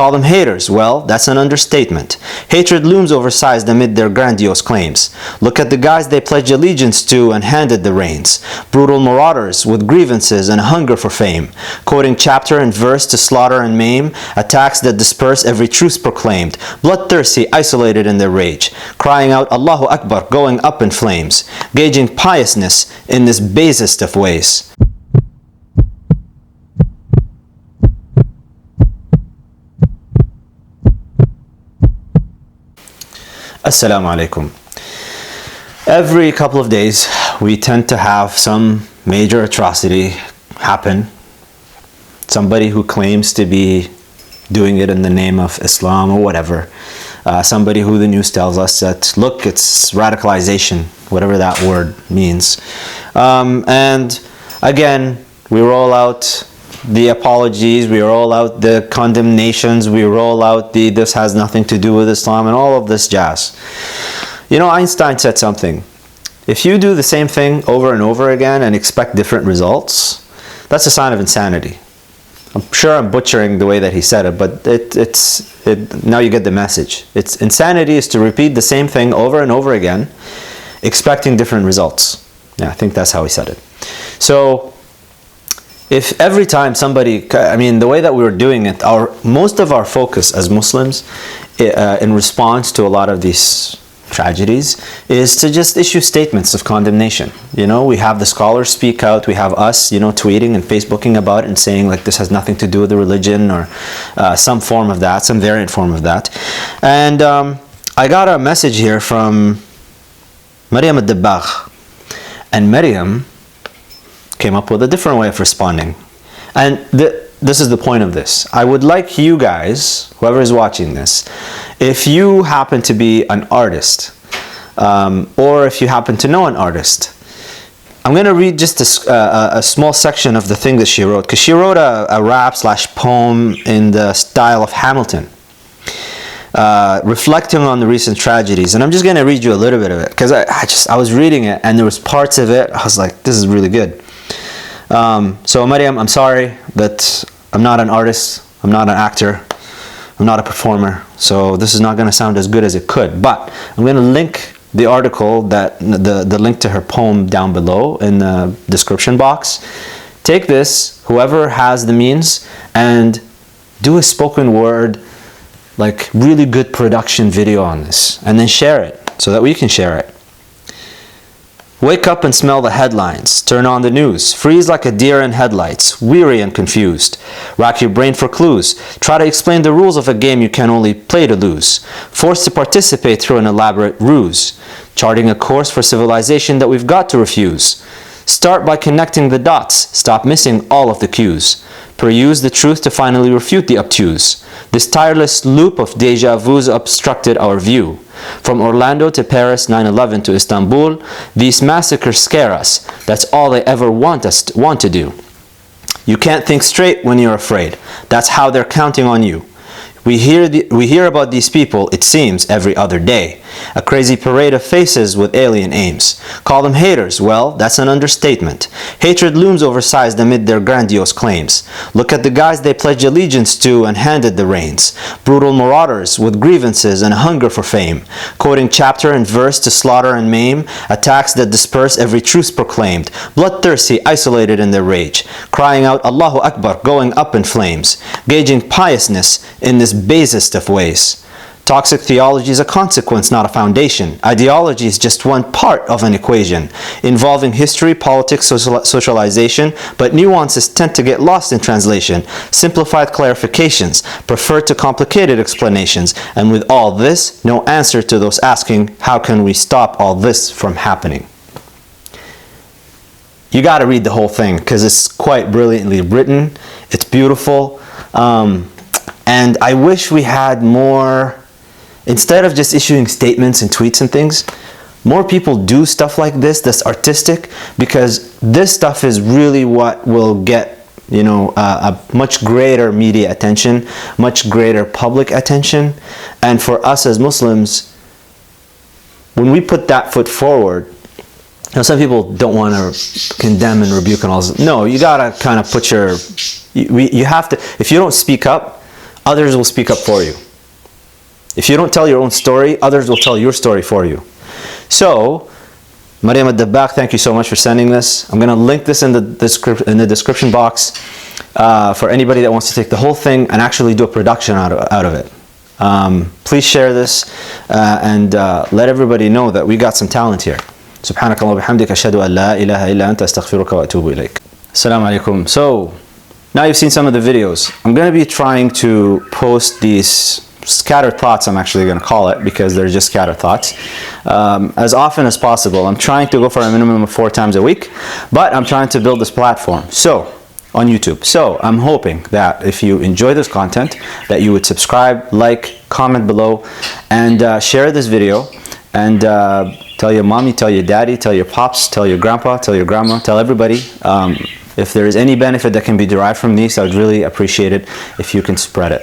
Call them haters. Well, that's an understatement. Hatred looms oversized amid their grandiose claims. Look at the guys they pledged allegiance to and handed the reins. Brutal marauders with grievances and a hunger for fame. Quoting chapter and verse to slaughter and maim. Attacks that disperse every truce proclaimed. Bloodthirsty, isolated in their rage. Crying out Allahu Akbar, going up in flames. Gauging piousness in this basest of ways. Assalamu alaikum. Every couple of days we tend to have some major atrocity happen. Somebody who claims to be doing it in the name of Islam or whatever. Somebody who the news tells us that, look, it's radicalization, whatever that word means. And again, we roll out the apologies, we roll out the condemnations, we roll out the this has nothing to do with Islam and all of this jazz. You know, Einstein said something. If you do the same thing over and over again and expect different results, that's a sign of insanity. I'm sure I'm butchering the way that he said it, but now you get the message. Insanity is to repeat the same thing over and over again, expecting different results. Yeah, I think that's how he said it. So, if every time somebody, I mean, the way that we were doing it, most of our focus as Muslims in response to a lot of these tragedies is to just issue statements of condemnation. You know, we have the scholars speak out, we have us, you know, tweeting and Facebooking about it and saying like this has nothing to do with the religion or some form of that, some variant form of that. And I got a message here from Maryam al-Dabbagh, and Maryam came up with a different way of responding. And this is the point of this. I would like you guys, whoever is watching this, if you happen to be an artist, or if you happen to know an artist, I'm going to read just a small section of the thing that she wrote, because she wrote a rap/poem in the style of Hamilton, reflecting on the recent tragedies. And I'm just going to read you a little bit of it, because I was reading it and there was parts of it, I was like, this is really good. So Maryam, I'm sorry that I'm not an artist, I'm not an actor, I'm not a performer, so this is not going to sound as good as it could, but I'm going to link the article, the link to her poem down below in the description box. Take this, whoever has the means, and do a spoken word, like really good production video on this, and then share it so that we can share it. Wake up and smell the headlines. Turn on the news. Freeze like a deer in headlights, weary and confused. Rack your brain for clues. Try to explain the rules of a game you can only play to lose. Forced to participate through an elaborate ruse. Charting a course for civilization that we've got to refuse. Start by connecting the dots. Stop missing all of the cues. Peruse the truth to finally refute the obtuse. This tireless loop of deja vus obstructed our view. From Orlando to Paris, 9/11 to Istanbul, these massacres scare us. That's all they ever want to do. You can't think straight when you're afraid. That's how they're counting on you. We hear about these people, it seems, every other day. A crazy parade of faces with alien aims. Call them haters. Well, that's an understatement. Hatred looms oversized amid their grandiose claims. Look at the guys they pledged allegiance to and handed the reins. Brutal marauders with grievances and a hunger for fame. Quoting chapter and verse to slaughter and maim. Attacks that disperse every truce proclaimed. Bloodthirsty, isolated in their rage. Crying out Allahu Akbar, going up in flames. Gauging piousness in this basest of ways. Toxic theology is a consequence, not a foundation. Ideology is just one part of an equation, involving history, politics, socialization, but nuances tend to get lost in translation. Simplified clarifications, preferred to complicated explanations, and with all this, no answer to those asking, how can we stop all this from happening? You got to read the whole thing, because it's quite brilliantly written, it's beautiful, and I wish we had more. Instead of just issuing statements and tweets and things, more people do stuff like this that's artistic, because this stuff is really what will get, you know, a much greater media attention, much greater public attention. And for us as Muslims, when we put that foot forward, you know, some people don't want to condemn and rebuke and all this. No, you gotta kind of put your, you have to, if you don't speak up, others will speak up for you. If you don't tell your own story, others will tell your story for you. So, Mariam Ad-Dabbagh, thank you so much for sending this. I'm going to link this in the description box for anybody that wants to take the whole thing and actually do a production out of it. Please share this and let everybody know that we got some talent here. سبحانك اللهم وبحمدك أشهد أن لا إله إلا أنت أستغفرك وأتوب إليك. Assalamu alaikum. So, now you've seen some of the videos. I'm going to be trying to post these scattered thoughts, I'm actually going to call it, because they're just scattered thoughts, as often as possible. I'm trying to go for a minimum of 4 times a week, but I'm trying to build this platform on YouTube. So I'm hoping that if you enjoy this content, that you would subscribe, like, comment below, and share this video, and tell your mommy, tell your daddy, tell your pops, tell your grandpa, tell your grandma, tell everybody. If there is any benefit that can be derived from these, I would really appreciate it if you can spread it.